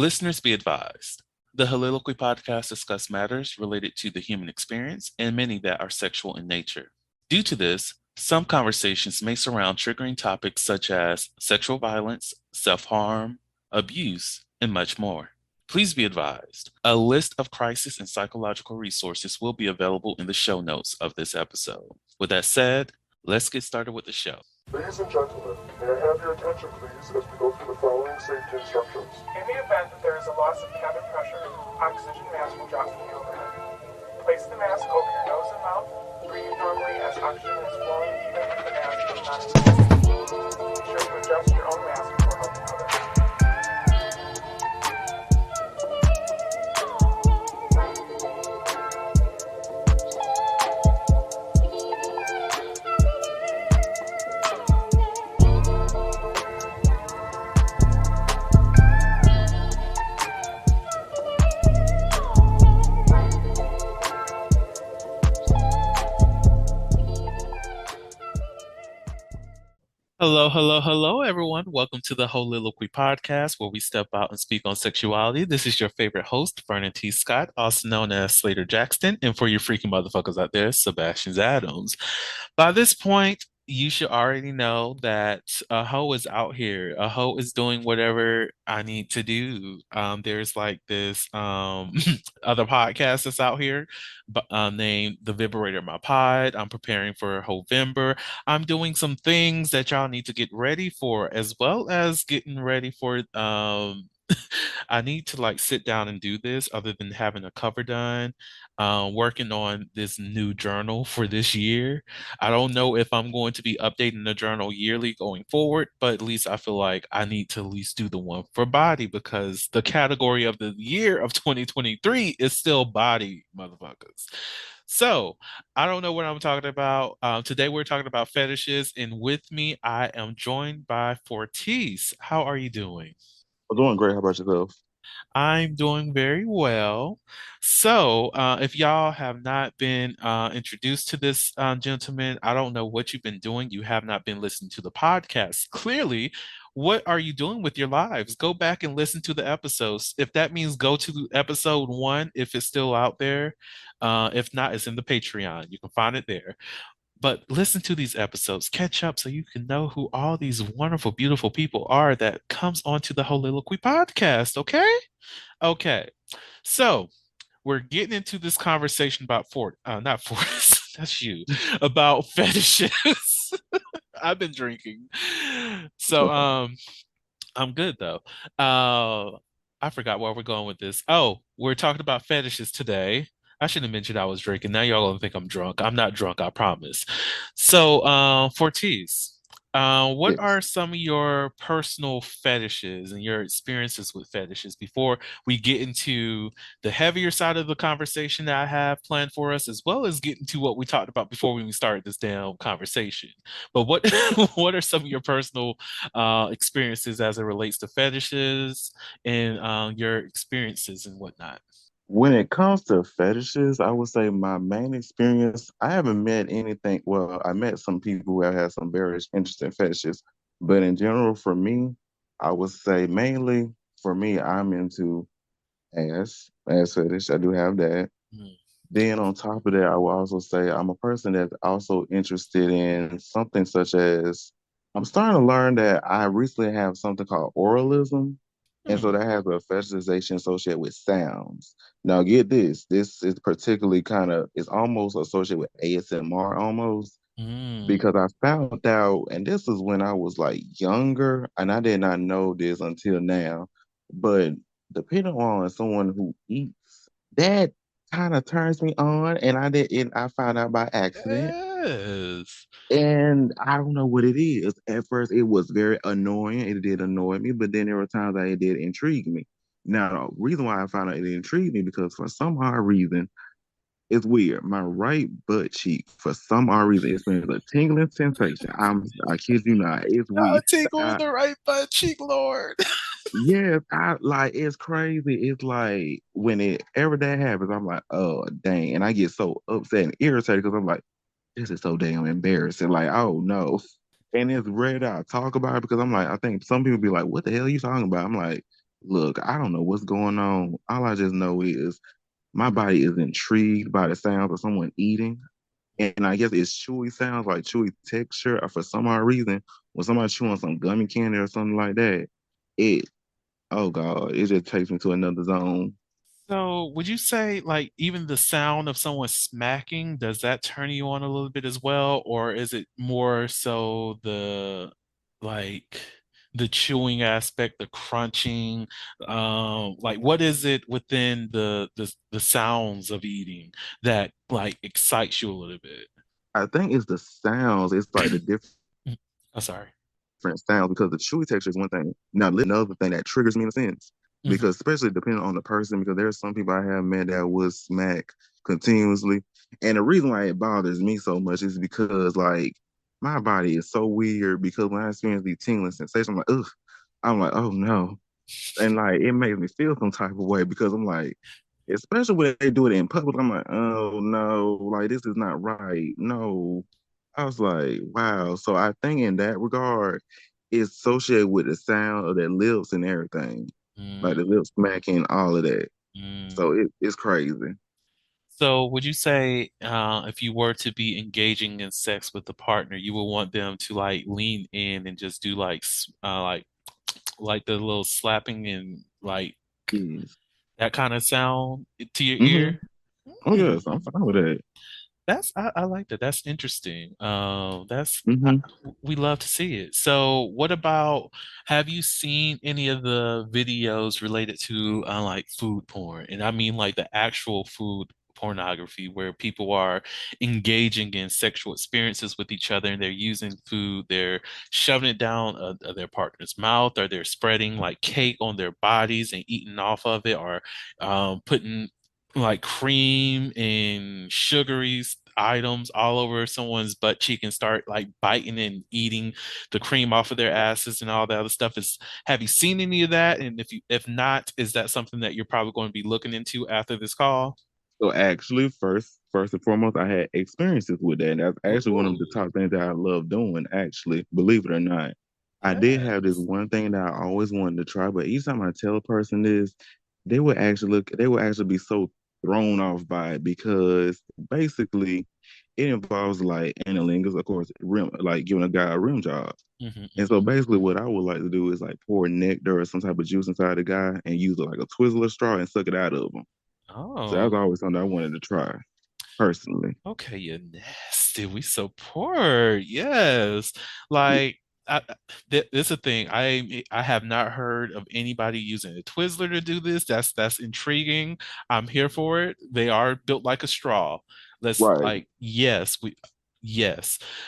Listeners be advised. The Soliloquy podcast discuss matters related to the human experience and many that are sexual in nature. Due to this, some conversations may surround triggering topics such as sexual violence, self-harm, abuse, and much more. Please be advised, a list of crisis and psychological resources will be available in the show notes of this episode. With that said, let's get started with the show. Ladies and gentlemen, may I have your attention please as we go through the following safety instructions. In the event that there is a loss of cabin pressure, oxygen mask will drop from the overhead. Place the mask over your nose and mouth. Breathe normally as oxygen is flowing even if the mask is not in. Be sure to adjust your own mask before helping others. Hello, everyone. Welcome to the Soliloquy podcast, where we step out and speak on sexuality. This is your favorite host, Vernon T. Scott, also known as Slaytor Jackson, and for you freaking motherfuckers out there, Sebastian Adams. By this point, you should already know that a hoe is out here. A hoe is doing whatever I need to do. There's like this other podcast that's out here named The Vibrator My Pod. I'm preparing for Hovember. I'm doing some things that y'all need to get ready for, as well as getting ready for I need to like sit down and do this other than having a cover done. Working on this new journal for this year. I don't know if I'm going to be updating the journal yearly going forward, but at least I feel like I need to at least do the one for body because the category of the year of 2023 is still body, motherfuckers. So I don't know what I'm talking about. Today we're talking about fetishes, and with me I am joined by Fortis. How are you doing? I'm doing great. How about yourself? I'm doing very well. So, if y'all have not been introduced to this gentleman, I don't know what you've been doing. You have not been listening to the podcast. Clearly, what are you doing with your lives? Go back and listen to the episodes. If that means go to episode one, if it's still out there. If not, it's in the Patreon. You can find it there. But listen to these episodes, catch up so you can know who all these wonderful, beautiful people are that comes onto the Soliloquy podcast, okay? Okay. So we're getting into this conversation about not Fort, that's you, about fetishes. I've been drinking. So I'm good though. I forgot where we're going with this. Oh, we're talking about fetishes today. I should have mentioned I was drinking. Now y'all gonna think I'm drunk. I'm not drunk, I promise. So, Fortis, what Yes. are some of your personal fetishes and your experiences with fetishes before we get into the heavier side of the conversation that I have planned for us, as well as get into what we talked about before we started this damn conversation? But what what are some of your personal experiences as it relates to fetishes and your experiences and whatnot? When it comes to fetishes, I would say my main experience, I haven't met anything. Well, I met some people who have had some very interesting fetishes, but in general, for me, I would say mainly for me, I'm into ass fetish. I do have that. Mm. Then on top of that, I will also say I'm a person that's also interested in something such as I'm starting to learn that I recently have something called oralism. And so Mm. that has a fetishization associated with sounds. Now get this. This is particularly kind of it's almost associated with ASMR almost Mm. because I found out, and this is when I was like younger, and I did not know this until now, but depending on someone who eats, that kind of turns me on, and I found out by accident, Yes. and I don't know what it is. At first, it was very annoying. It did annoy me, but then there were times that it did intrigue me. Now, the reason why I found out it intrigued me because for some odd reason, it's weird. My right butt cheek, for some odd reason, experienced a tingling sensation. I kid you not. It's A weird. tingle in I, the right butt cheek, Lord. yes, I like it's crazy. It's like whenever that happens, I'm like, oh dang. And I get so upset and irritated because I'm like, this is so damn embarrassing. Like, oh no. And it's rare that I talk about it because I'm like, I think some people be like, what the hell are you talking about? I'm like, Look, I don't know what's going on. All I just know is my body is intrigued by the sounds of someone eating. And I guess it's chewy sounds, like chewy texture. Or for some odd reason, when somebody's chewing some gummy candy or something like that, it, oh God, it just takes me to another zone. So, would you say like even the sound of someone smacking, does that turn you on a little bit as well, or is it more so the like the chewing aspect, the crunching, like what is it within the sounds of eating that like excites you a little bit? I think it's the sounds. It's like the I'm sorry. different sounds because the chewy texture is one thing. Now, another thing that triggers me in a sense, Hmm. because especially depending on the person, because there's some people I have met that would smack continuously. And the reason why it bothers me so much is because like my body is so weird because when I experience these tingling sensations, I'm like, ugh, I'm like, oh no. And like it makes me feel some type of way because I'm like, especially when they do it in public, I'm like, oh no, like this is not right. No. I was like, wow. So I think in that regard, it's associated with the sound of their lips and everything. Like the Mm, lips smacking, all of that. mm. So it's crazy. So, would you say if you were to be engaging in sex with a partner, you would want them to like lean in and just do like like the little slapping and like Yes. that kind of sound to your Hmm. ear? Oh yes, I'm fine with that. I like that. That's interesting. Hmm. We love to see it. So, what about have you seen any of the videos related to like food porn? And I mean like the actual food pornography where people are engaging in sexual experiences with each other and they're using food, they're shoving it down their partner's mouth, or they're spreading like cake on their bodies and eating off of it, or putting like cream and sugary items all over someone's butt cheek and start like biting and eating the cream off of their asses and all that other stuff. Is have you seen any of that? And if not, is that something that you're probably going to be looking into after this call? So actually, first and foremost, I had experiences with that. And that's actually one of the Ooh, top things that I love doing, actually, believe it or not. I did have this yes. one thing that I always wanted to try, but each time I tell a person this, they would actually be so thrown off by it because basically it involves like analingus, of course, like giving a guy a rim job. Hmm. And so Hmm. basically what I would like to do is like pour nectar or some type of juice inside the guy and use like a Twizzler straw and suck it out of him. So that was Oh. always something I wanted to try personally. Okay, you're nasty. We support. Yes. Like this is a thing. I have not heard of anybody using a Twizzler to do this. That's intriguing. I'm here for it. They are built like a straw. Let's Right. like yes.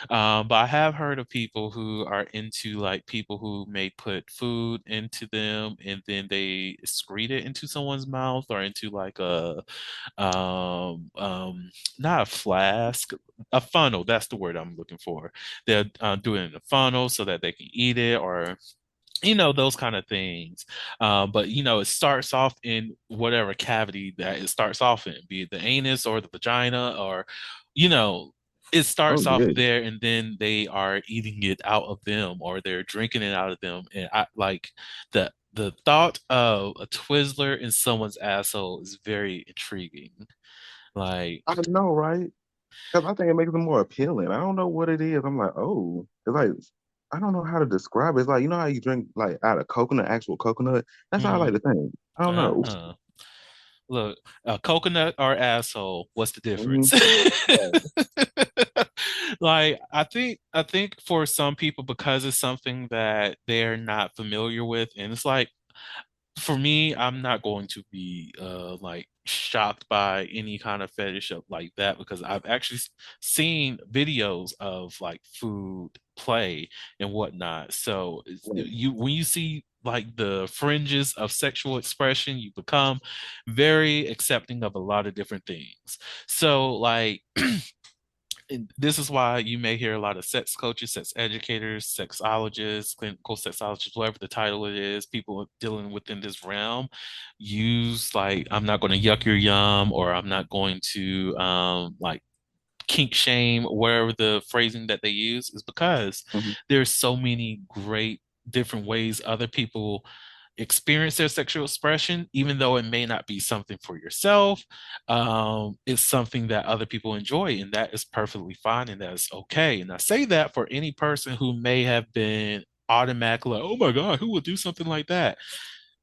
But I have heard of people who are into like people who may put food into them and then they excrete it into someone's mouth or into like a um um not a flask, a funnel. That's the word I'm looking for. They're doing it in a funnel so that they can eat it, or those kind of things. But it starts off in whatever cavity that it starts off in, be it the anus or the vagina, or you know it Oh starts off yeah. there and then they are eating it out of them or they're drinking it out of them. And I like the thought of a Twizzler in someone's asshole is very intriguing. Like, I know, right? Because I think it makes it more appealing. I don't know what it is. I'm like, oh, it's like I don't know how to describe it. It's like you know how you drink like out of coconut, actual coconut. That's how I like mm, to think. I don't know. uh-uh. Look, coconut or asshole, what's the Hmm. difference? Right. Like, I think for some people, because it's something that they're not familiar with, and it's like for me, I'm not going to be like shocked by any kind of fetish of like that because I've actually seen videos of like food play and whatnot. So you when you see like the fringes of sexual expression, you become very accepting of a lot of different things. So like and this is why you may hear a lot of sex coaches, sex educators, sexologists, clinical sexologists, whatever the title it is, people dealing within this realm use like, I'm not going to yuck your yum, or I'm not going to like kink shame, wherever the phrasing that they use is because Mhm. there's so many great different ways other people experience their sexual expression, even though it may not be something for yourself. It's something that other people enjoy, and that is perfectly fine, and that is okay. And I say that for any person who may have been automatically like, oh my God, who would do something like that?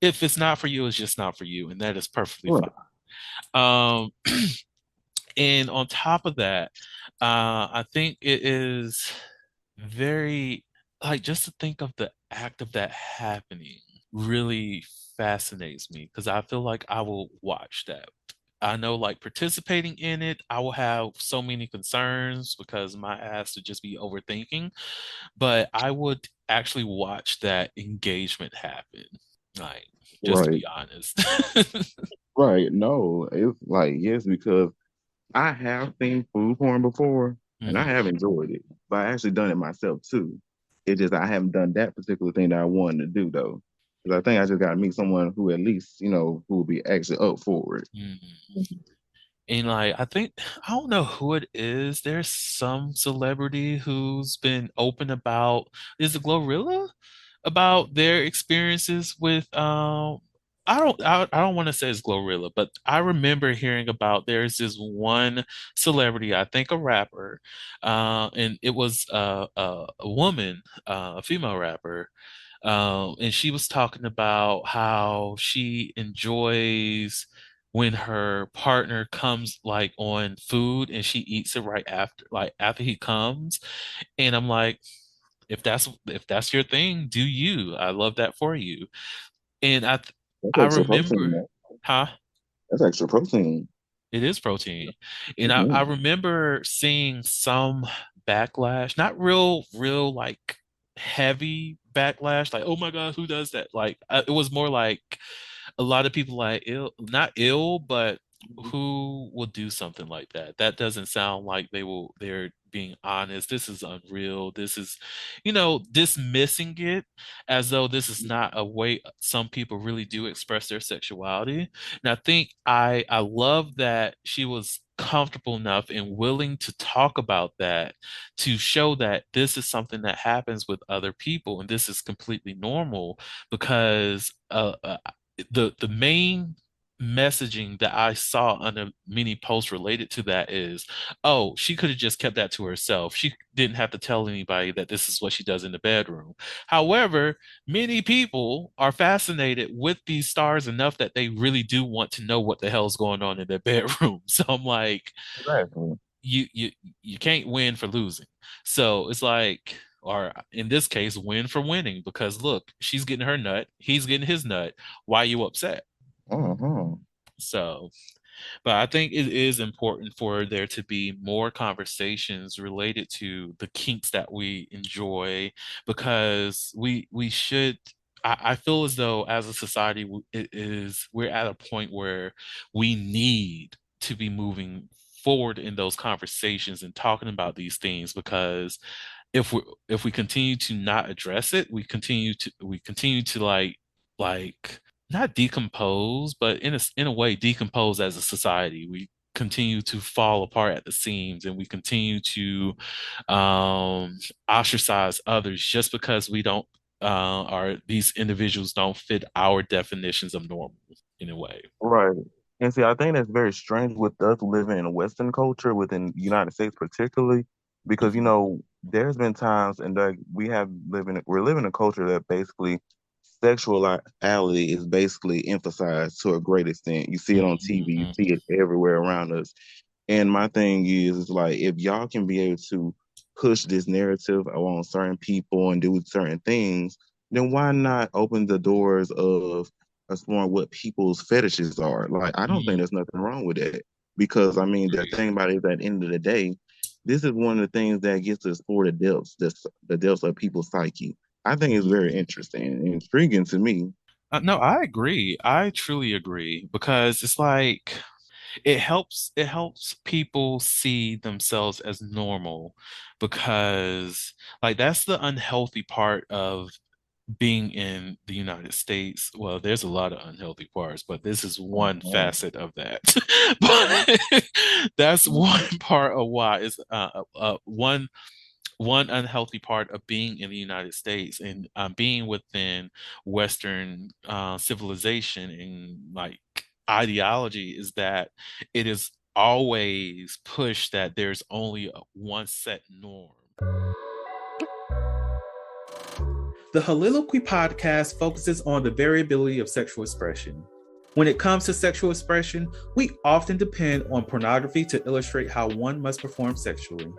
If it's not for you, it's just not for you, and that is perfectly Right. fine. Um, and on top of that, I think it is very like just to think of the act of that happening really fascinates me because I feel like I will watch that. I know like participating in it, I will have so many concerns because my ass would just be overthinking, but I would actually watch that engagement happen. Like, just to Right. be honest. Right. No, it's like, yes, because I have seen food porn before and I Mhm. have enjoyed it, but I actually done it myself too. It's just I haven't done that particular thing that I wanted to do though. Because I think I just got to meet someone who at least, who will be actually up for it. Mhm. And like I think I don't know who it is. There's some celebrity who's been open about is it Glorilla? About their experiences with I don't want to say it's Glorilla, but I remember hearing about there's this one celebrity, I think a rapper, and it was a woman, a female rapper, and she was talking about how she enjoys when her partner comes like on food and she eats it right after, like after he comes. And I'm like, if that's your thing, do you? I love that for you. And That's I extra protein, remember, man. huh? That's extra protein. It is protein. And I Hmm. remember seeing some backlash, not real like heavy backlash, like, oh my God, who does that? Like, it was more like a lot of people like ill, not ill, but who will do something like that? That doesn't sound like they're being honest. This is unreal. This is, dismissing it as though this is not a way some people really do express their sexuality. And I think I love that she was comfortable enough and willing to talk about that to show that this is something that happens with other people and this is completely normal because the main messaging that I saw under many posts related to that is, oh, she could have just kept that to herself. She didn't have to tell anybody that this is what she does in the bedroom. However, many people are fascinated with these stars enough that they really do want to know what the hell's going on in their bedroom. So I'm like, Exactly. you you can't win for losing. So it's like, or in this case, win for winning because look, she's getting her nut, he's getting his nut. Why are you upset? Uh-huh. So, but I think it is important for there to be more conversations related to the kinks that we enjoy because we should. I feel as though as a society, we're at a point where we need to be moving forward in those conversations and talking about these things because if we continue to not address it, we continue to like not decompose, but in a way decompose as a society. We continue to fall apart at the seams, and we continue to um, ostracize others just because we don't are these individuals don't fit our definitions of normal in a way. Right. And see, I think that's very strange with us living in a Western culture within the United States, particularly because Mhm. there's been times and like we're living in a culture that basically sexuality is basically emphasized to a great extent. You see it on TV, you Mhm. see it everywhere around us. And my thing is like if y'all can be able to push this narrative on certain people and do certain things, then why not open the doors of exploring what people's fetishes are? Like I don't think Mhm. there's nothing wrong with that. Because I mean the Agreed. thing about it is at the end of the day, this is one of the things that gets to explore the depths of people's psyche. I think it's very Mhm. interesting and intriguing to me. No, I agree. I truly agree because it's like it helps people see themselves as normal because like that's the unhealthy part of being in the United States. Well, there's a lot of unhealthy parts, but this is one Mhm. facet of that. But that's Mhm. one part of why it's one one unhealthy part of being in the United States and being within Western civilization and like ideology is that it is always pushed that there's only one set norm. The Soliloquy podcast focuses on the variability of sexual expression. When it comes to sexual expression, we often depend on pornography to illustrate how one must perform sexually.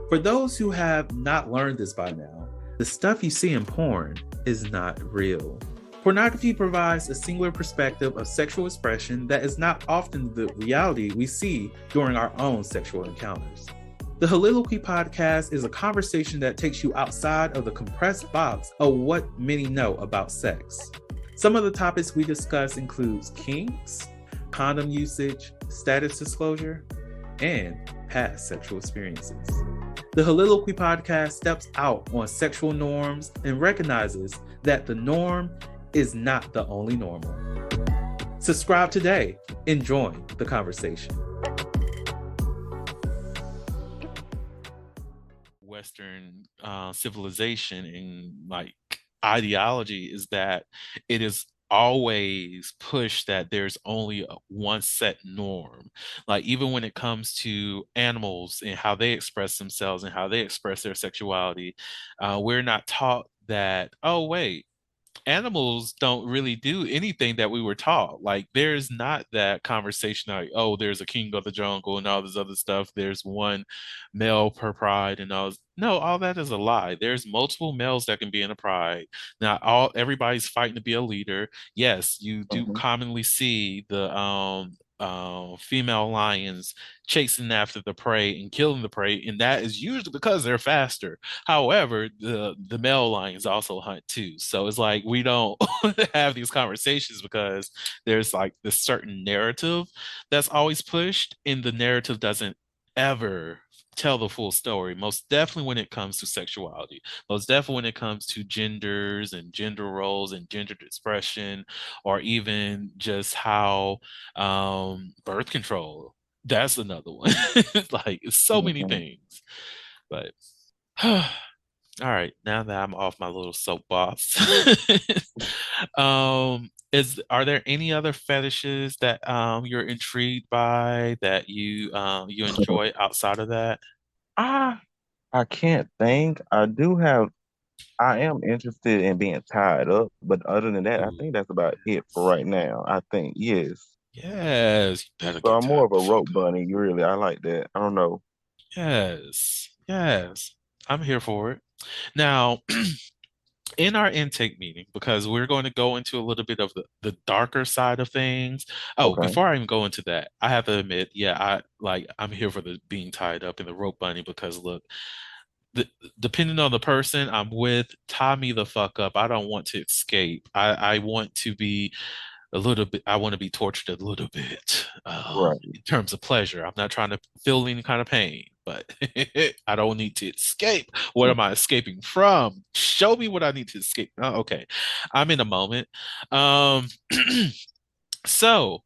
For those who have not learned this by now, the stuff you see in porn is not real. Pornography provides a singular perspective of sexual expression that is not often the reality we see during our own sexual encounters. The Soliloquy podcast is a conversation that takes you outside of the compressed box of what many know about sex. Some of the topics we discuss includes kinks, condom usage, status disclosure, and past sexual experiences. The Soliloquy podcast steps out on sexual norms and recognizes that the norm is not the only normal. Subscribe today and join the conversation. Western civilization and like ideology is that it is always pushed that there's only one set norm. Like even when it comes to animals and how they express themselves and how they express their sexuality, we're not taught that, oh, wait, animals don't really do anything that we were taught. Like there's not that conversation like, oh, there's a king of the jungle and all this other stuff. There's one male per pride and all. No, all that is a lie. There's multiple males that can be in a pride. Not all everybody's fighting to be a leader. Yes, you do Mm-hmm. commonly see the female lions chasing after the prey and killing the prey, and that is usually because they're faster. However, the male lions also hunt too. So it's like we don't have these conversations because there's like this certain narrative that's always pushed, and the narrative doesn't ever tell the full story. Most definitely when it comes to sexuality, most definitely when it comes to genders and gender roles and gender expression, or even just how birth control. That's another one. Like it's so many Mm-hmm. things. But all right, now that I'm off my little soapbox, is are there any other fetishes that you're intrigued by that you enjoy outside of that? Ah, I can't think. I am interested in being tied up, but other than that, I Ooh, think that's about it for right now. I think, yes. yes, you better So get I'm more tied of the a fuck rope up. bunny, really. I like that. I don't know. Yes, yes, I'm here for it. Now, in our intake meeting, because we're going to go into a little bit of the darker side of things. Oh, Okay. before I even go into that, I have to admit, yeah, I'm here for the being tied up in the rope bunny because look, the, depending on the person I'm with, tie me the fuck up. I don't want to escape. I want to be a little bit, I want to be tortured a little bit Right. in terms of pleasure. I'm not trying to feel any kind of pain, but I don't need to escape. What am I escaping from? Show me what I need to escape. Oh, okay. I'm in a moment. Um, so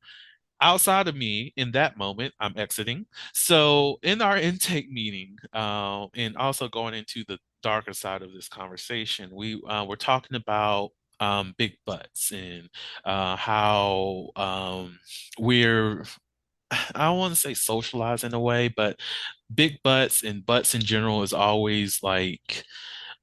outside of me in that moment, I'm exiting. So in our intake meeting, and also going into the darker side of this conversation, we were talking about big butts and how we're I don't want to say socialized in a way, but big butts and butts in general is always like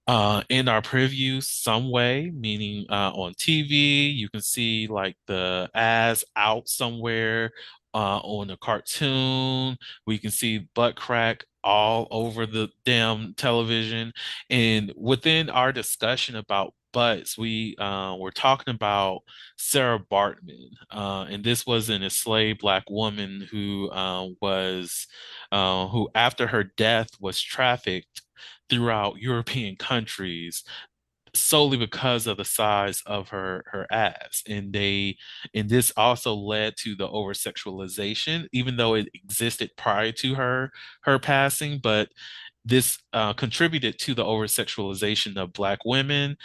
in our preview some way, meaning on TV, you can see like the ass out somewhere on a cartoon. We can see butt crack all over the damn television. And within our discussion about butts, we were talking about Sarah Bartman. And this was an enslaved Black woman who after her death was trafficked throughout European countries solely because of the size of her ass. And this also led to the over sexualization, even though it existed prior to her passing, but this contributed to the over sexualization of Black women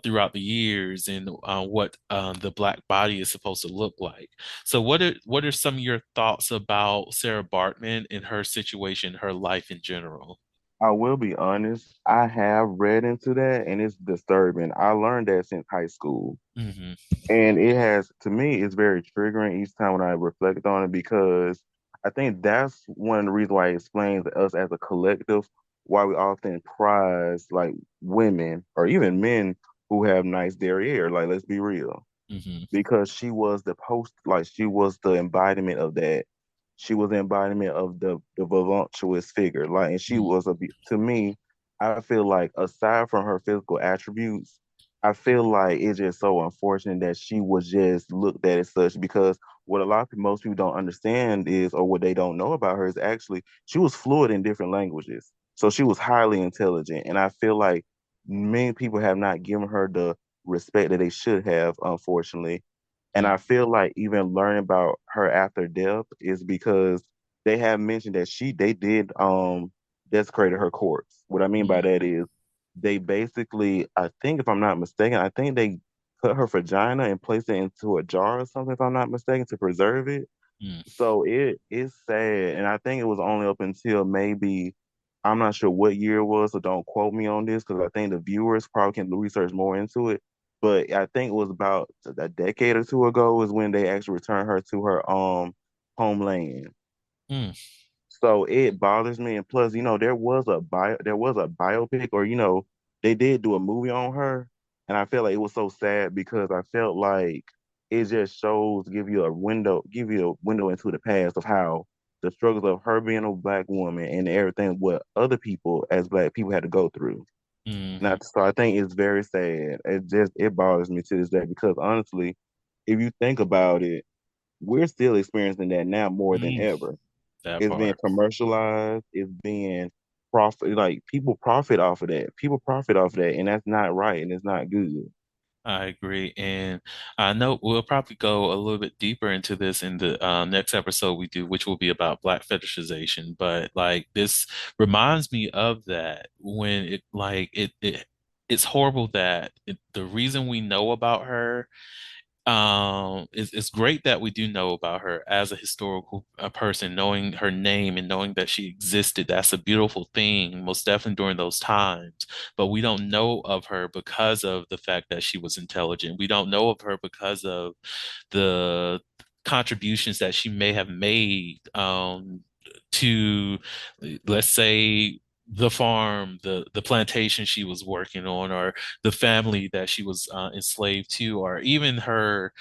throughout the years and what the Black body is supposed to look like. So, what are some of your thoughts about Sarah Bartman and her situation, her life in general? I will be honest. I have read into that, and it's disturbing. I learned that since high school. Hmm. And it has, to me, it's very triggering each time when I reflect on it because I think that's one of the reasons why it explains us as a collective why we often prize like women or even men who have nice derriere. Like, let's be real, Hmm. because she was the post, like she was the embodiment of that. She was the embodiment of the voluptuous figure. Like, and she was to me, I feel like aside from her physical attributes, I feel like it's just so unfortunate that she was just looked at as such because what a lot of people, most people don't understand is, or what they don't know about her is actually she was fluent in different languages. So she was highly intelligent. And I feel like many people have not given her the respect that they should have, unfortunately. And I Mm. feel like even learning about her after death is because they have mentioned that they did desecrated her corpse. What I mean by Mm. that is they basically, I think if I'm not mistaken, I think they cut her vagina and placed it into a jar or something, if I'm not mistaken, to preserve it. Mm. So it is sad, and I think it was only up until maybe I'm not sure what year it was, so don't quote me on this because I think the viewers probably can research more into it. But I think it was about a decade or two ago is when they actually returned her to her homeland. Mm. So it bothers me. And plus, there was a biopic, or they did do a movie on her, and I felt like it was so sad because I felt like it just give you a window into the past of how the struggles of her being a black woman and everything what other people as black people had to go through. Hmm. Not so I think it's very sad. It bothers me to this day because honestly, if you think about it, we're still experiencing that now more than Mm. ever. That It's being part. commercialized. It's being profit. Like people profit off of that. People profit off of that, and that's not right, and it's not good. I agree. And I know we'll probably go a little bit deeper into this in the next episode we do, which will be about Black fetishization. But like this reminds me of that when it's horrible that the reason we know about her it's great that we do know about her as a historical person, knowing her name and knowing that she existed. That's a beautiful thing, most definitely during those times. But we don't know of her because of the fact that she was intelligent. We don't know of her because of the contributions that she may have made to, let's say, the farm, the plantation she was working on, or the family that she was enslaved to, or even her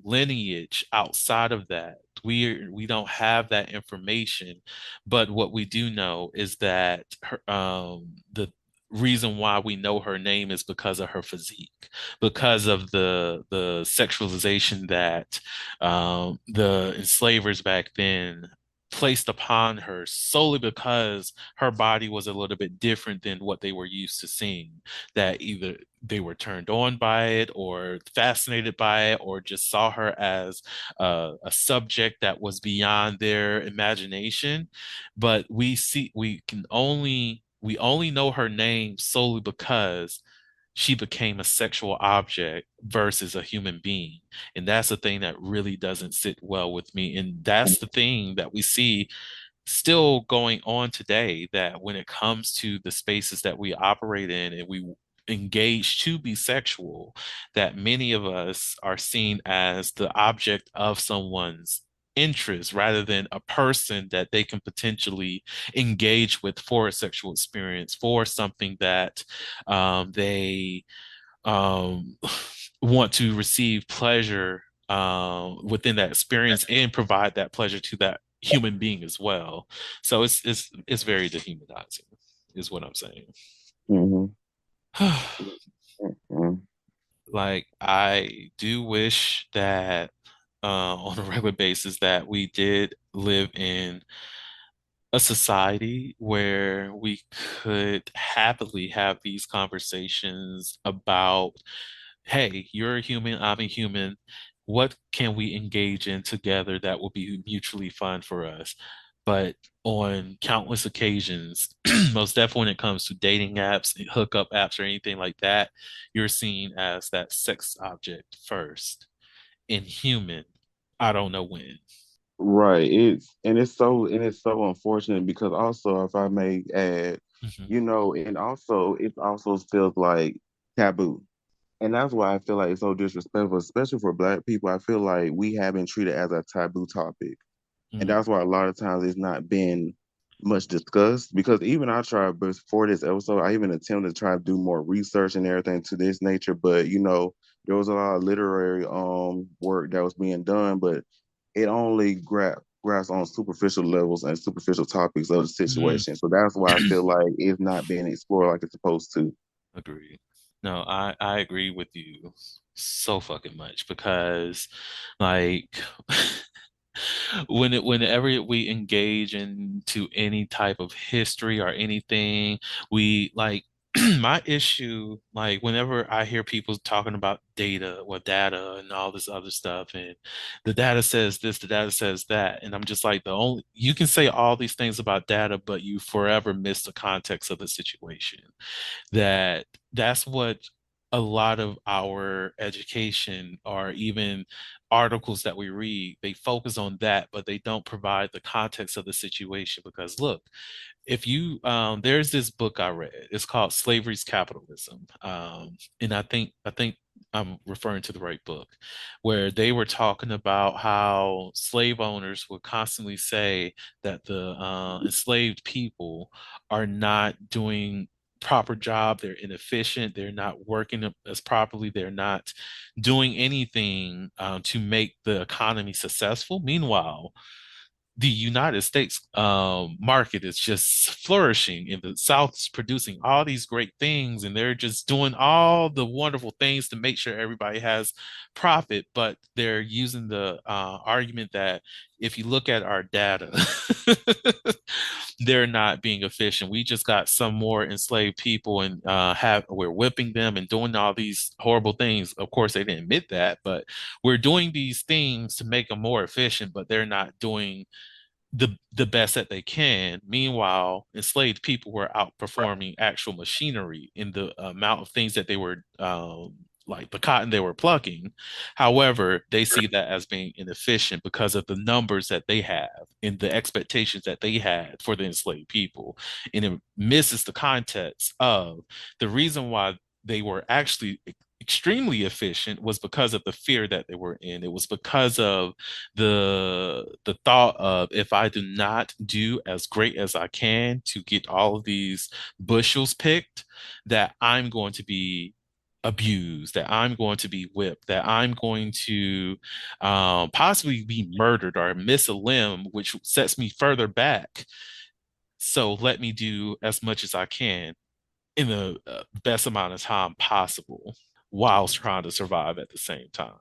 lineage outside of that. We don't have that information, but what we do know is that the reason why we know her name is because of her physique, because of the sexualization that the enslavers back then placed upon her solely because her body was a little bit different than what they were used to seeing. That either they were turned on by it or fascinated by it or just saw her as a subject that was beyond their imagination. But we only know her name solely because she became a sexual object versus a human being. And that's the thing that really doesn't sit well with me. And that's the thing that we see still going on today, that when it comes to the spaces that we operate in and we engage to be sexual, that many of us are seen as the object of someone's interest rather than a person that they can potentially engage with for a sexual experience, for something that they um, want to receive pleasure within that experience and provide that pleasure to that human being as well. So it's very dehumanizing, is what I'm saying. Hmm. Hmm. Like I do wish that on a regular basis that we did live in a society where we could happily have these conversations about, hey, you're a human, I'm a human. What can we engage in together that will be mutually fun for us? But on countless occasions, most definitely when it comes to dating apps, hookup apps, or anything like that, you're seen as that sex object first. In human, I don't know when. Right. And it's so unfortunate because also if I may add, Hmm. you know, and also it also feels like taboo. And that's why I feel like it's so disrespectful, especially for Black people. I feel like we have been treated as a taboo topic. And Mm. that's why a lot of times it's not been much discussed. Because even I tried before this episode, I even attempted to try to do more research and everything to this nature. But you know, there was a lot of literary work that was being done, but it only grasps on superficial levels and superficial topics of the Mm. situation. So that's why I feel like it's not being explored like it's supposed to. Agreed. No, I agree with you so fucking much because like whenever we engage into any type of history or anything, we like my issue, like whenever I hear people talking about data and all this other stuff, and the data says this, the data says that, and I'm just like, the only you can say all these things about data, but you forever miss the context of the situation. That's what a lot of our education or even articles that we read, they focus on that, but they don't provide the context of the situation. Because look, if you there's this book I read, it's called Slavery's Capitalism, and I think I'm referring to the right book, where they were talking about how slave owners would constantly say that the enslaved people are not doing proper job, they're inefficient, they're not working as properly, they're not doing anything to make the economy successful. Meanwhile, the United States market is just flourishing, and the South is producing all these great things, and they're just doing all the wonderful things to make sure everybody has profit. But they're using the argument that if you look at our data, they're not being efficient. We just got some more enslaved people, and have we're whipping them and doing all these horrible things. Of course, they didn't admit that, but we're doing these things to make them more efficient, but they're not doing the best that they can. Meanwhile, enslaved people were outperforming actual machinery in the amount of things that they were like the cotton they were plucking. However, they see that as being inefficient because of the numbers that they have and the expectations that they had for the enslaved people. And it misses the context of the reason why they were actually extremely efficient was because of the fear that they were in. It was because of the thought of, if I do not do as great as I can to get all of these bushels picked, that I'm going to be abused, that I'm going to be whipped, that I'm going to possibly be murdered or miss a limb, which sets me further back. So let me do as much as I can in the best amount of time possible whilst trying to survive at the same time.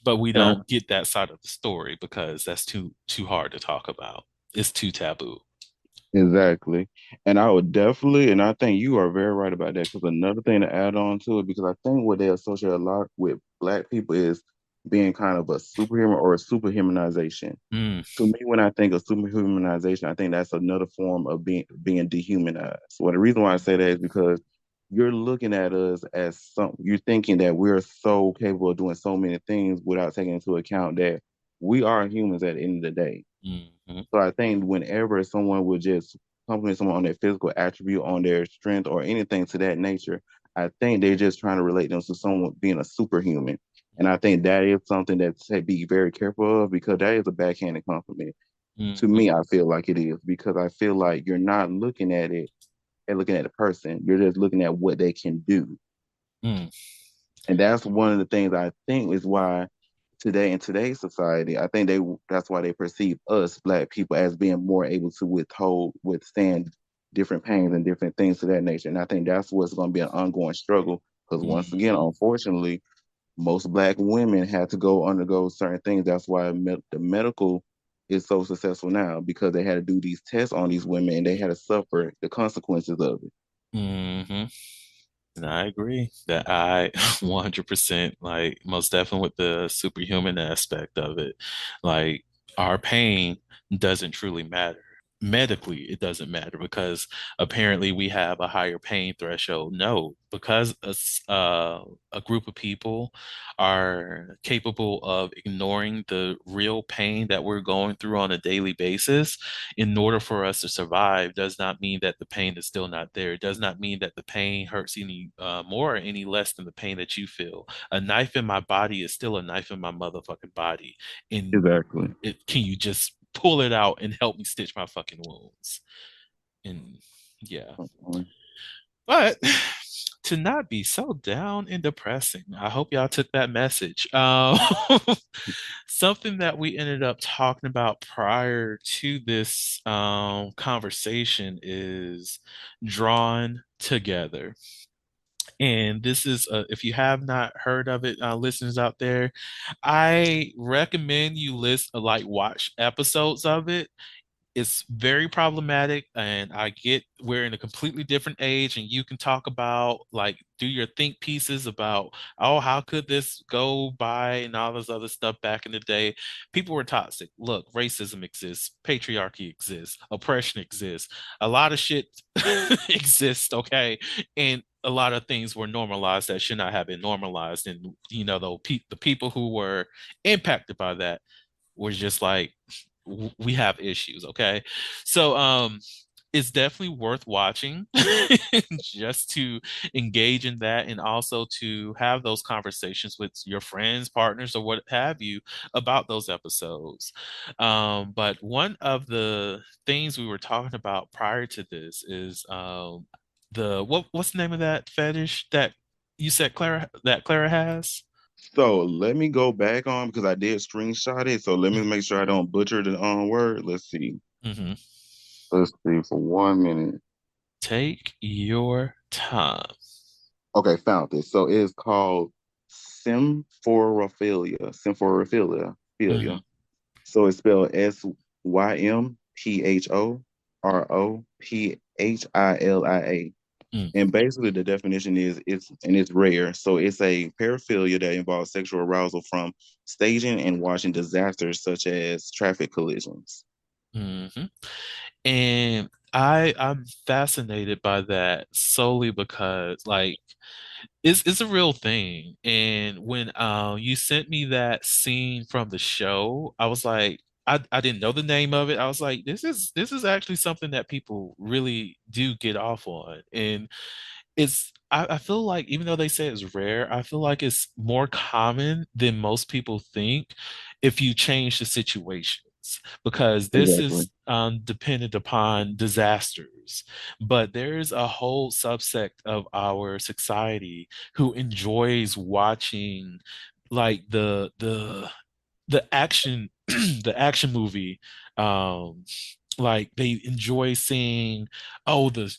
But we And don't get that side of the story because that's too hard to talk about. It's too taboo. exactly. And I would definitely, and I think you are very right about that. Because another thing to add on to it, because I think what they associate a lot with Black people is being kind of a superhuman or a superhumanization. Mm, To me, when I think of superhumanization, I think that's another form of being dehumanized. Well, the reason why I say that is because you're looking at us as some, you're thinking that we're so capable of doing so many things without taking into account that we are humans at the end of the day. mhm, So I think whenever someone would just compliment someone on their physical attribute, on their strength, or anything to that nature, I think they're just trying to relate them to someone being a superhuman. And I think that is something that to be very careful of because that is a backhanded compliment. To mhm, me, I feel like it is because I feel like you're not looking at it and looking at the person. You're just looking at what they can do. mm, And that's one of the things I think is why today in today's society, I think that's why they perceive us Black people as being more able to withstand different pains and different things to that nature. And I think that's what's going to be an ongoing struggle because once again, mhm, unfortunately, most Black women had to go undergo certain things. That's why the medical is so successful now because they had to do these tests on these women and they had to suffer the consequences of it. mhm. And I agree that I 100% like most definitely with the superhuman aspect of it. Like our pain doesn't truly matter. medically it doesn't matter because apparently we have a higher pain threshold. No, because a group of people are capable of ignoring the real pain that we're going through on a daily basis in order for us to survive does not mean that the pain is still not there. It does not mean that the pain hurts any more or any less than the pain that you feel. A knife in my body is still a knife in my motherfucking body. And Exactly. can you just pull it out and help me stitch my fucking wounds? And yeah, Mhm. but to not be so down and depressing, I hope y'all took that message. Something that we ended up talking about prior to this conversation is drawn together. And this is, if you have not heard of it, listeners out there, I recommend you watch episodes of it. It's very problematic, and I get we're in a completely different age, and you can talk about like do your think pieces about, oh, how could this go by and all this other stuff back in the day. People were toxic. Look, racism exists, patriarchy exists, oppression exists, a lot of shit exists, okay? And a lot of things were normalized that should not have been normalized. And the people who were impacted by that was just like we have issues, okay? So it's definitely worth watching just to engage in that and also to have those conversations with your friends, partners, or what have you about those episodes. But one of the things we were talking about prior to this is the what's the name of that fetish that you said Clara has? So let me go back on because I did screenshot it. So let me make sure I don't butcher the word. Let's see. Mm-hmm. Let's see for 1 minute. Take your time. Okay, found this. So it's called symphorophilia. Mm-hmm. Symphorophilia. So it's spelled Symphorophilia. Mm, And basically the definition is it's rare. So it's a paraphilia that involves sexual arousal from staging and watching disasters such as traffic collisions. mm-hmm. And I'm fascinated by that solely because like it's a real thing. And when you sent me that scene from the show, I was like, I didn't know the name of it. I was like, this is actually something that people really do get off on. And I feel like even though they say it's rare, I feel like it's more common than most people think if you change the situations because this Exactly. is dependent upon disasters. But there's a whole subsect of our society who enjoys watching like the action the action movie like they enjoy seeing, oh, the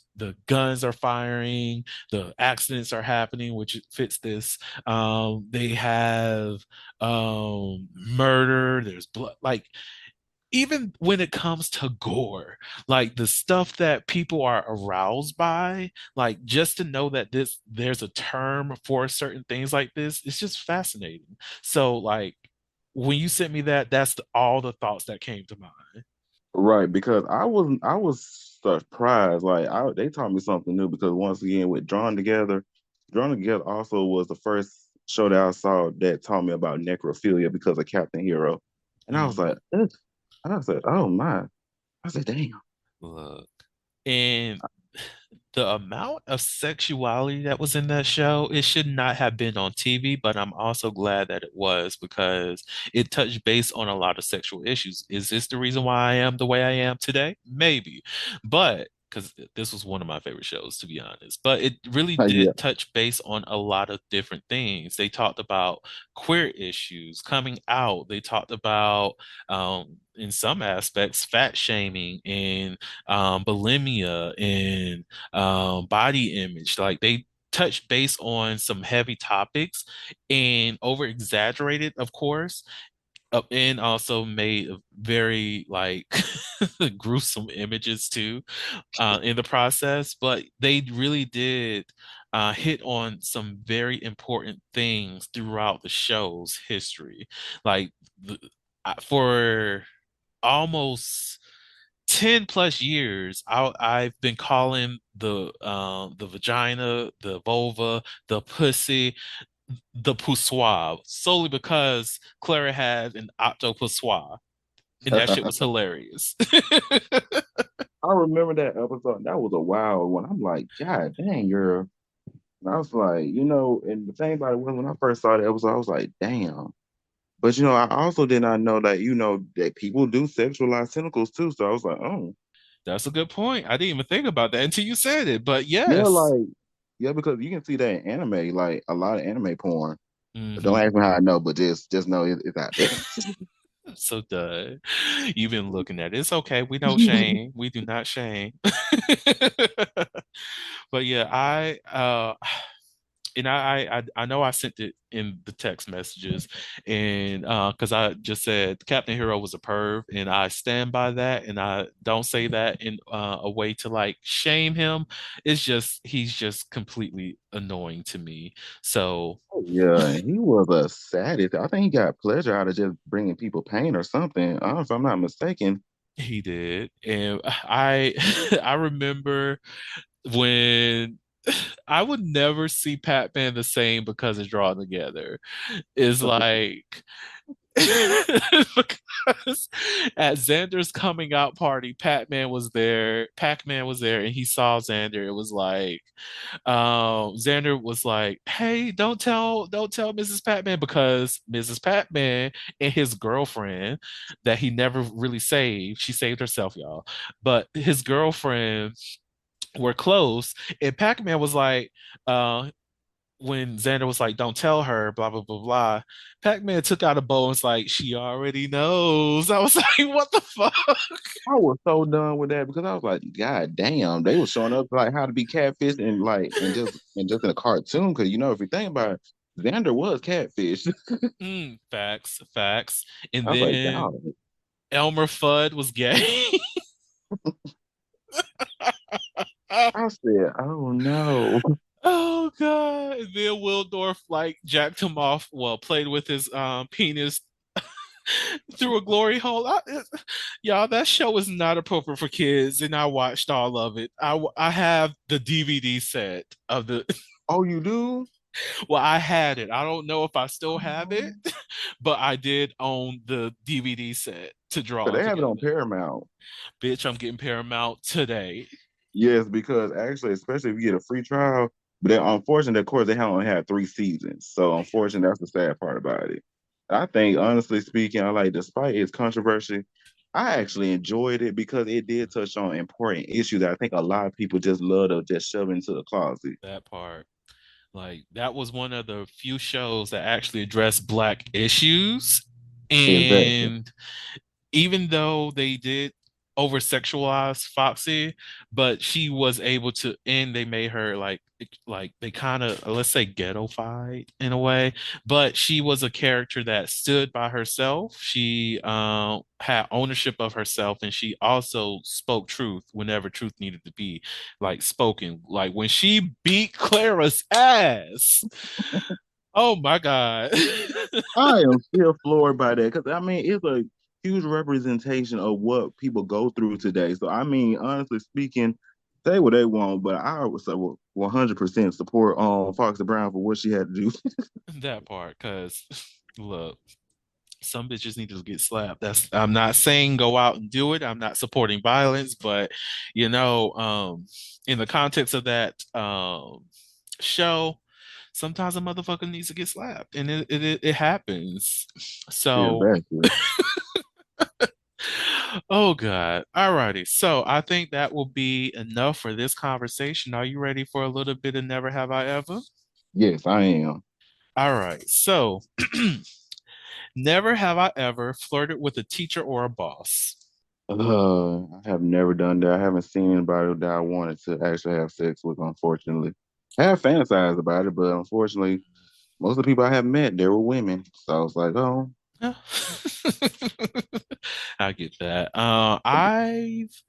guns are firing, the accidents are happening, which fits this. They have murder, there's blood, like even when it comes to gore, like the stuff that people are aroused by, like just to know that there's a term for certain things like this, it's just fascinating. So like when you sent me that, that's all the thoughts that came to mind. Right, because I was surprised. Like they taught me something new because once again with Drawn Together also was the first show that I saw that taught me about necrophilia because of Captain Hero. And I was Mm, like, ugh. And I said, oh my. I said, damn. look. And the amount of sexuality that was in that show, it should not have been on TV, but I'm also glad that it was because it touched base on a lot of sexual issues. Is this the reason why I am the way I am today? Maybe. But because this was one of my favorite shows, to be honest. But it really Yeah. did touch base on a lot of different things. They talked about queer issues, coming out. They talked about, in some aspects, fat shaming and bulimia and body image. Like they touched base on some heavy topics and over exaggerated, of course, and also made very like gruesome images too in the process. But they really did hit on some very important things throughout the show's history. Like for almost 10 plus years, I've been calling the vagina, the vulva, the pussy, the poussoir solely because Clara had an octopussoir, and that shit was hilarious. I remember that episode. That was a wild one. I'm like, God dang, girl. And I was like, and the thing about it was when I first saw the episode, I was like, damn. But I also did not know that, that people do sexualize tentacles too. So I was like, oh, That's a good point. I didn't even think about that until you said it. But yeah, yes. like, yeah, because you can see that in anime, like a lot of anime porn. But don't Hmm. ask me how I know, but just know it's out there. So done. You've been looking at it. It's okay. We don't shame. We do not shame. But yeah, I know I sent it in the text messages, and because I just said Captain Hero was a perv, and I stand by that, and I don't say that in a way to like shame him. It's just he's just completely annoying to me. So Oh, yeah, and he was a sadist. I think he got pleasure out of just bringing people pain or something. If I'm not mistaken. he did, and I I remember when I would never see Pac-Man the same because it's drawn together. It's like because at Xander's coming out party, Pac-Man was there, and he saw Xander. It was like, Xander was like, "Hey, don't tell Mrs. Pac-Man because Mrs. Pac-Man and his girlfriend that he never really saved. She saved herself, y'all. But his girlfriend were close, and Pac-Man was like, uh, when Xander was like, "Don't tell her," blah blah blah blah. Pac-Man took out a bow and was like, "She already knows." I was like, "What the fuck?" I was so done with that because I was like, God damn, they were showing up like how to be catfish and like and just in a cartoon. Because if you think about it, Xander was catfish. Facts, facts. And I was like, then dog. Elmer Fudd was gay. I said, oh no. Oh god! And then Wildorf like jacked him off. Well, played with his penis through a glory hole. Y'all, that show is not appropriate for kids, and I watched all of it. I have the DVD set of the. Oh, you do? Well, I had it. I don't know if I still have it, Um, but I did own the DVD set to So draw they have it on together. Paramount. Bitch, I'm getting Paramount today. Yes, because actually, especially if you get a free trial, but then unfortunately, of course, they only had 3 seasons. So unfortunately, that's the sad part about it. I think, honestly speaking, I like, despite its controversy, I actually enjoyed it because it did touch on important issues that I think a lot of people just love to just shove into the closet. That part. Like that was one of the few shows that actually addressed black issues. Exactly. And even though they did over sexualize Foxy, but she was able to, and they made her like they kind of, let's say, ghettofied in a way, but she was a character that stood by herself. She had ownership of herself, and she also spoke truth whenever truth needed to be like spoken. Like when she beat Clara's ass. Oh my God. I am still floored by that because I mean it's a huge representation of what people go through today. So I mean, honestly speaking, say what they want, but I would say 100% support Foxy Brown for what she had to do. That part, because look, some bitches need to get slapped. That's I'm not saying go out and do it. I'm not supporting violence, but in the context of that show, sometimes a motherfucker needs to get slapped, and it happens. So, Exactly. oh God. Alrighty. So I think that will be enough for this conversation. Are you ready for a little bit of Never Have I Ever? Yes, I am. All right. So never have I ever flirted with a teacher or a boss. I have never done that. I haven't seen anybody that I wanted to actually have sex with, unfortunately. I have fantasized about it, but unfortunately, most of the people I have met, they were women. So I was like, oh, Yeah. I get that. I've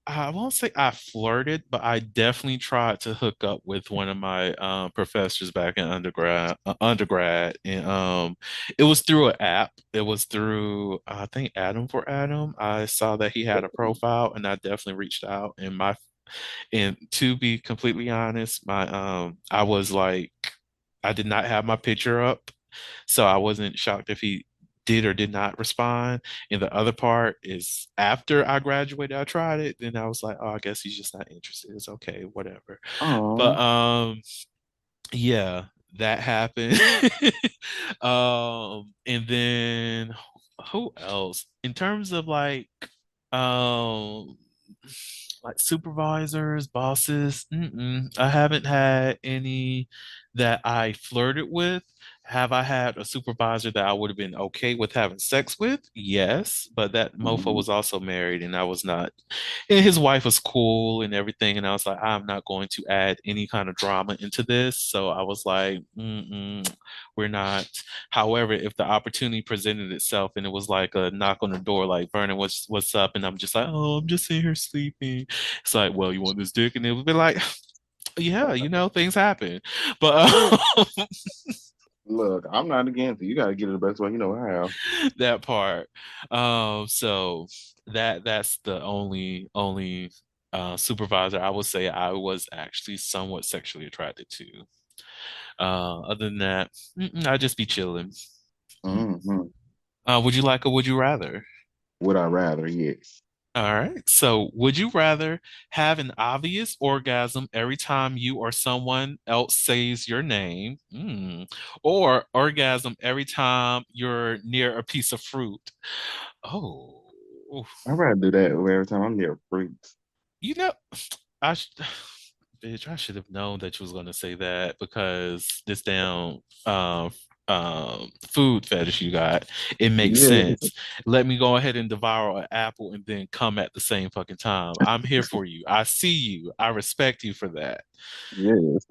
I won't say I flirted, but I definitely tried to hook up with one of my professors back in undergrad, and it was through an app. It was through I think Adam for Adam. I saw that he had a profile, and I definitely reached out. And to be completely honest, my I was like, I did not have my picture up, so I wasn't shocked if he did or did not respond. And the other part is after I graduated, I tried it, and I was like, oh, I guess he's just not interested. It's okay, whatever. But Oh, yeah, that happened. And then who else? In terms of um like supervisors, bosses, I haven't had any that I flirted with. Have I had a supervisor that I would have been okay with having sex with? Yes, but that mofo mhm. was also married and I was not. And his wife was cool and everything. And I was like, I'm not going to add any kind of drama into this. So I was like, we're not. However, if the opportunity presented itself and it was like a knock on the door, like Vernon, what's up? And I'm just like, oh, I'm just sitting here sleeping. It's like, well, you want this dick? And it would be like, yeah, things happen. But Look, I'm not against it. You got to get it the best way you know how. that part. So that's the only supervisor I would say I was actually somewhat sexually attracted to. Other than that, I'd just be chilling. Hmm. Would you like or would you rather? Would I rather? Yes. All right. So, would you rather have an obvious orgasm every time you or someone else says your name, or orgasm every time you're near a piece of fruit? Oh, I'd rather do that every time I'm near fruits. you know, I sh bitch, I should have known that you was gonna say that because this damn food fetish you got, it makes Yes, sense. Let me go ahead and devour an apple and then come at the same fucking time. I'm here for you. I see you. I respect you for that. yes.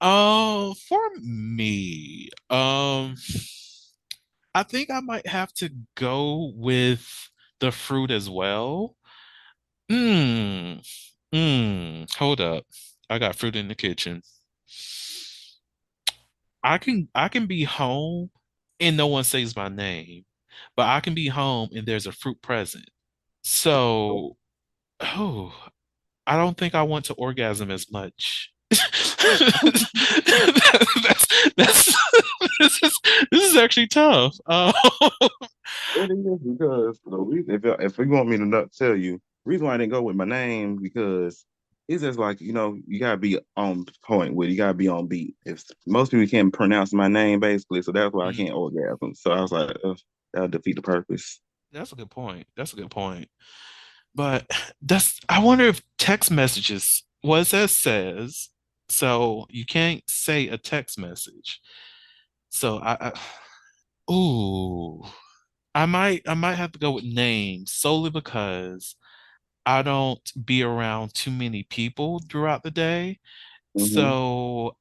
For me, I think I might have to go with the fruit as well. Mm, hold up. I got fruit in the kitchen. I can be home and no one says my name, but I can be home and there's a fruit present. So, oh, I don't think I want to orgasm as much. That's this is actually tough. It is because the reason, if you want me to not tell you, reason why I didn't go with my name because it's just like you gotta be on point with it. You gotta be on beat. If most people can't pronounce my name basically, so that's why I Mm, can't orgasm. So I was like, that'll defeat the purpose. that's a good point. That's a good point. But I wonder if text messages, what it says, so you can't say a text message. So ooh, I might have to go with names solely because I don't be around too many people throughout the day. Hmm. So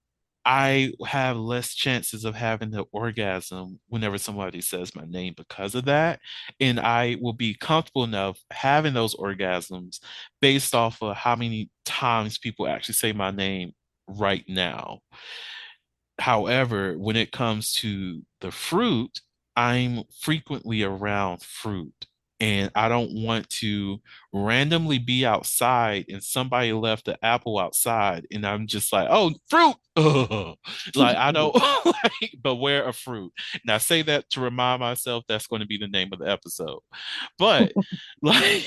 I have less chances of having the orgasm whenever somebody says my name because of that. And I will be comfortable enough having those orgasms based off of how many times people actually say my name right now. However, when it comes to the fruit, I'm frequently around fruit. And I don't want to randomly be outside and somebody left the apple outside and I'm just like, oh, fruit. Ugh. Like I don't like beware of fruit. And I say that to remind myself that's going to be the name of the episode. But like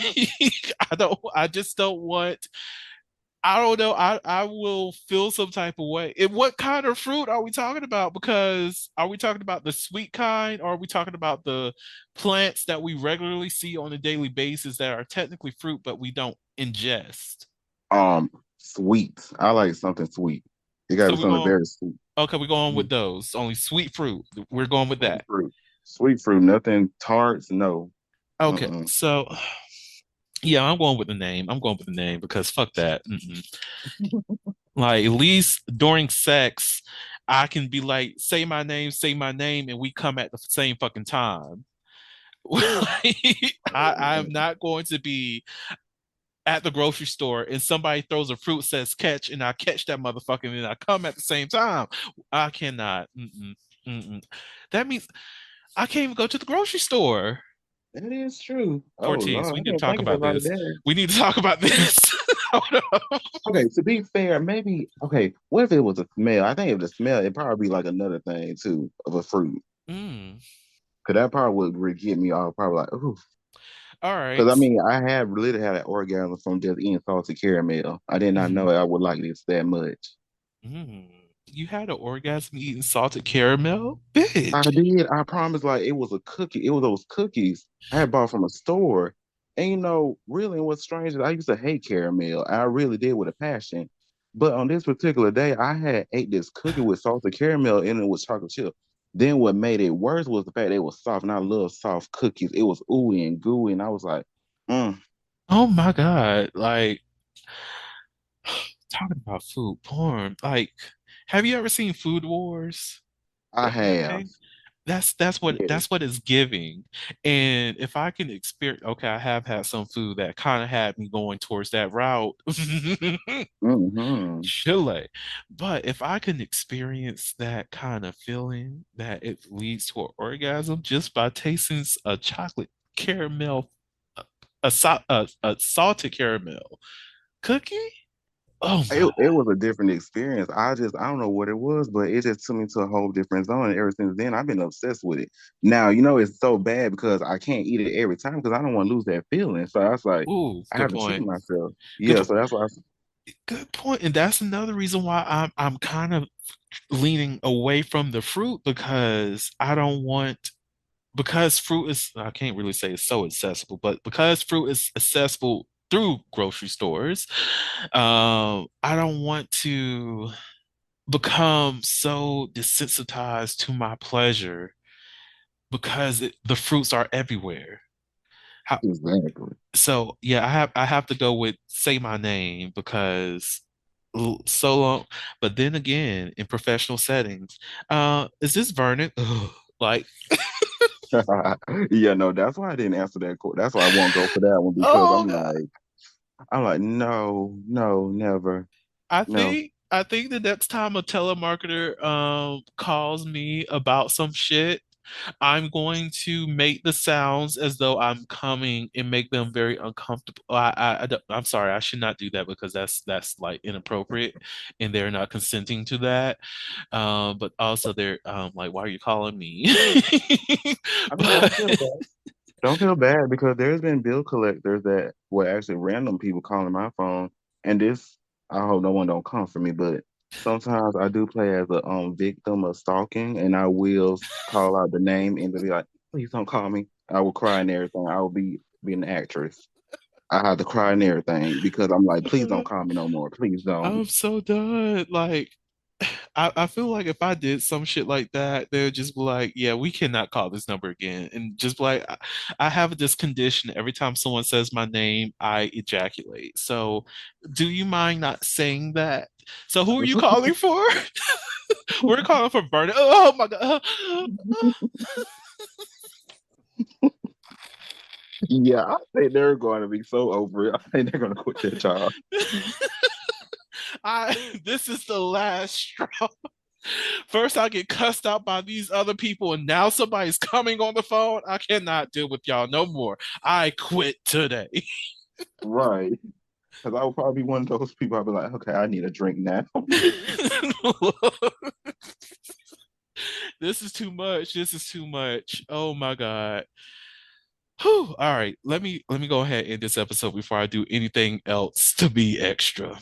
I just don't want I don't know. I will feel some type of way. And what kind of fruit are we talking about? Because are we talking about the sweet kind, or are we talking about the plants that we regularly see on a daily basis that are technically fruit, but we don't ingest? Sweet. I like something sweet. It gotta So be we're something going, very sweet. okay, we're going with Mhm. those. Only sweet fruit. We're going with Sweet that. fruit. Sweet fruit. Nothing tarts. No. Okay, Uh-uh. so yeah, I'm going with the name. I'm going with the name because fuck that. Like at least during sex, I can be like, say my name, and we come at the same fucking time. I'm not going to be at the grocery store and somebody throws a fruit says catch and I catch that motherfucker and then I come at the same time. I cannot. Mm-mm, mm-mm. That means I can't even go to the grocery store. That is true. Oh Ortiz, Lord, we I need to didn't talk think of it about like this. that. We need to talk about this. Hold on. Okay, to be fair, maybe okay. What if it was a smell? I think if the smell, it'd probably be like another thing too of a fruit. Mm, Cause that probably would really get me off. Probably like, ooh. all Cause right. I mean, I have literally had an orgasm from just eating salted caramel. I did not know Mhm. I would like this that much. Mm. You had an orgasm eating salted caramel? I Bitch. did. I promise. Like it was a cookie. It was those cookies I had bought from a store. And really, what's strange is I used to hate caramel. I really did with a passion. But on this particular day, I had ate this cookie with salted caramel and it was chocolate chip. Then what made it worse was the fact they were soft, and I love soft cookies. It was ooey and gooey, and I was like, mm, Oh my God. Like, talking about food porn. Like, have you ever seen Food Wars? I The have. anime? That's what Yes. it's giving. And if I can experience, okay, I have had some food that kind of had me going towards that route. Hmm. Chile. But if I can experience that kind of feeling that it leads to an orgasm just by tasting a chocolate caramel, a salted caramel cookie, oh my. It was a different experience. I don't know what it was, but it just took me to a whole different zone. And ever since then, I've been obsessed with it. Now, it's so bad because I can't eat it every time because I don't want to lose that feeling. So I was like, Ooh, I good have to treat point. myself. Good, Yeah, so that's why good point. And that's another reason why I'm kind of leaning away from the fruit because I don't want because fruit is I can't really say it's so accessible, but because fruit is accessible through grocery stores, I don't want to become so desensitized to my pleasure because the fruits are everywhere. How, exactly. so yeah, I have to go with say my name because so long. But then again, in professional settings, is this Vernon? Ugh, like, Yeah, no, that's why I didn't answer that. That's why I won't go for that one because oh God. I'm like, no, no, never, no. I think the next time a telemarketer calls me about some shit, I'm going to make the sounds as though I'm coming and make them very uncomfortable. I'm sorry, I should not do that because that's like inappropriate, and they're not consenting to that. But also they're like, why are you calling me? I mean, don't But feel bad. Don't feel bad because there's been bill collectors that were actually random people calling my phone, and this I hope no one don't come for me, but sometimes I do play as a victim of stalking, and I will call out the name and they'll be like, "Please don't call me." I will cry and everything. I will be an actress. I have to cry and everything because I'm like, "Please don't call me no more. Please don't." I'm so done. Like, I feel like if I did some shit like that, they'd just be like, yeah, we cannot call this number again. And just be like, I have this condition. Every time someone says my name, I ejaculate. So do you mind not saying that? So who are you calling for? We're calling for Vernon. Oh my God. Yeah, I think they're going to be so over it. I think they're going to quit their job. This is the last straw. First, I get cussed out by these other people, and now somebody's coming on the phone. I cannot deal with y'all no more. I quit today. Right. Because I would probably be one of those people. I'd be like, okay, I need a drink now. This is too much. This is too much. Oh my God. Whew. All right. Let me go ahead and end this episode before I do anything else to be extra.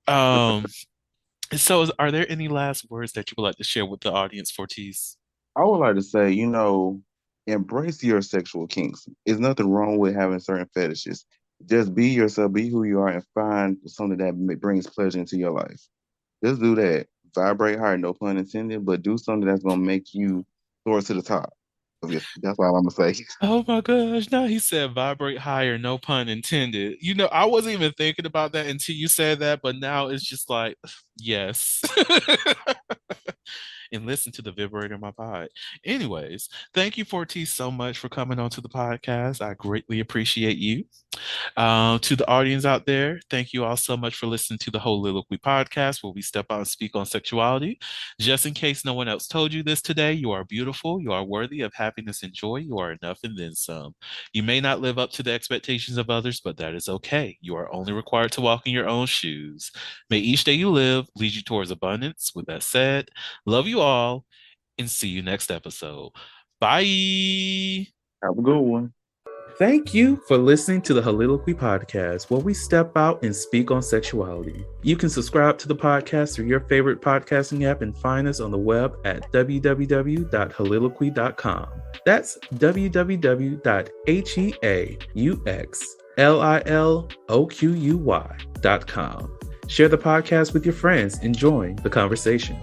Um, so are there any last words that you would like to share with the audience, Fortis? I would like to say, embrace your sexual kinks. There's nothing wrong with having certain fetishes. Just be yourself, be who you are, and find something that brings pleasure into your life. Just do that. Vibrate hard, no pun intended, but do something that's gonna make you soar to the top. I guess that's all I'm gonna say. Oh my gosh. Now he said vibrate higher, no pun intended. I wasn't even thinking about that until you said that, but now it's just like, yes. and listen to the vibrator in my pod. Anyways, thank you, Forte, so much for coming on to the podcast. I greatly appreciate you. To the audience out there, thank you all so much for listening to the Holy podcast, where we step out and speak on sexuality. Just in case no one else told you this today, you are beautiful, you are worthy of happiness and joy, you are enough and then some. You may not live up to the expectations of others, but that is okay. You are only required to walk in your own shoes. May each day you live lead you towards abundance. With that said, love you all and see you next episode. Bye. Have a good one. Thank you for listening to the Holiloquy podcast, where we step out and speak on sexuality. You can subscribe to the podcast through your favorite podcasting app and find us on the web at www.holiloquy.com. That's www.heauxliloquy.com. Share the podcast with your friends and join the conversation.